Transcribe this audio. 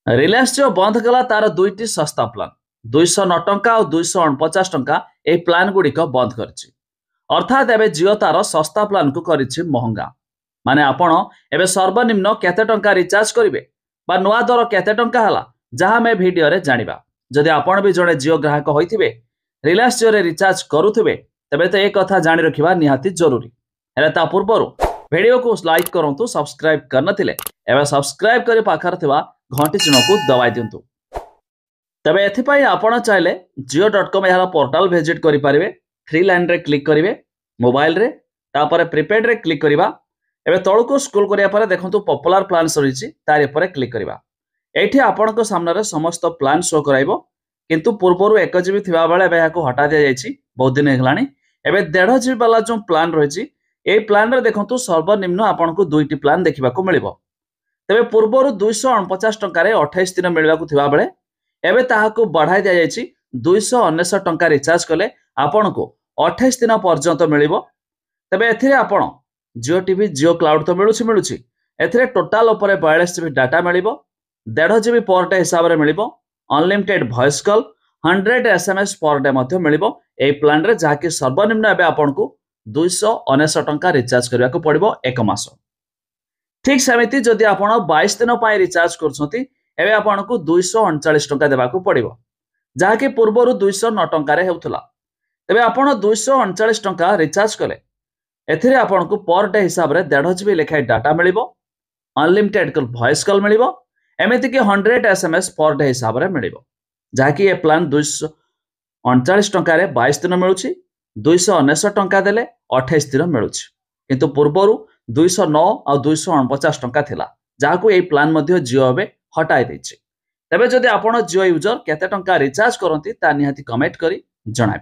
रिलायंस जियो बंद कला तार दुईटी सस्ता प्लान 209 टंका और 249 टंका ए प्लान गुड़िक बंद कर अर्थात एवं जियो तार सस्ता प्लान को करिछि महंगा माने आपण एवं सर्वनिम्न केते टंका रिचार्ज करेंगे बा नुआ दर केते टंका हला जहाँ मैं वीडियो रे जानिबा। जदि आपण भी जड़े जियो ग्राहक होइथिबे रिलायंस जियो रे रिचार्ज करुथिबे तबे तो एक कथा जानि रखिबा निहाती जरूरी। हेले ता पूर्वरु वीडियो को लाइक करंतु, सब्सक्राइब करनथिले एवं सब्सक्राइब करी पाखर थिबा घंटी चिन्ह को दबाई दिंतु। तबे एथिपाई आपण चाहिले jio.com यार पोर्टल विजिट करि परिबे। थ्री लाइन रे क्लिक करिवे मोबाइल रे, तापर प्रीपेड रे क्लिक करिबा। एबे तळको स्क्रॉल करिया परे देखंतु पॉपुलर प्लान सरिछि तार ऊपर क्लिक करिबा। एठी आपण को सामने रे समस्त प्लान शो कराइबो, किंतु पूर्वरु 1 जीबी थिबा बेले एबे याको हटा दिया जायछि बहुत दिन हेलानी। एबे 1.5 जीबी वाला जो प्लान रहिछि ए प्लान रे देखंतु सर्वनिम्न आपण को दुईटी प्लान देखिबा को मिलिबो। तेबे पूर्वरु 249 टंका रे 28 दिन मिलवा को थिबा बेले एबे ताहाको बढ़ाई दिया जायछि 299 टंका रिचार्ज कले आपण को 28 दिन पर्यंत मिलिबो। तेबे एथिरे आपण जियो टीवी जियो क्लाउड तो मिलुछि एथिरे टोटल ऊपर 42 जीबी डाटा मिलिबो, 1.5 जीबी पर डे हिसाब रे मिलिबो, unlimited voice call 100 SMS per day मध्ये मिलिबो ए प्लान रे, जाकी सर्वनिम्न एबे आपण को 299 टंका रिचार्ज करबा को पड़िबो एक मास। ठीक सेमिति जदि आपण 22 दिन पाई रिचार्ज करछंती एबे आपण को 239 टंका देबा को पड़िबो, जाकी पूर्वरु 209 टंका रे हेउथला। तबे आपण 239 टंका रिचार्ज कले एथिरे आपण को पर डे हिसाब रे 1.5 जीबी लेखाय डाटा मिलिबो, अनलिमिटेड वॉइस कॉल मिलिबो, एमिति कि 100 एसएमएस पर डे हिसाब रे मिलिबो, जाकी ए प्लान 239 टंका रे 22 दिन मिलुछि, 299 टंका देले 28 दिन मिलुछि। किंतु पूर्वरु 209 और 249 टंका थिला, जाहाकू ए प्लान मध्ये जियो एबे हटाई दैछि। तबे जदि आपण जियो यूजर केते टंका रिचार्ज करंती ता निहाती कमेंट करी जणाइबे।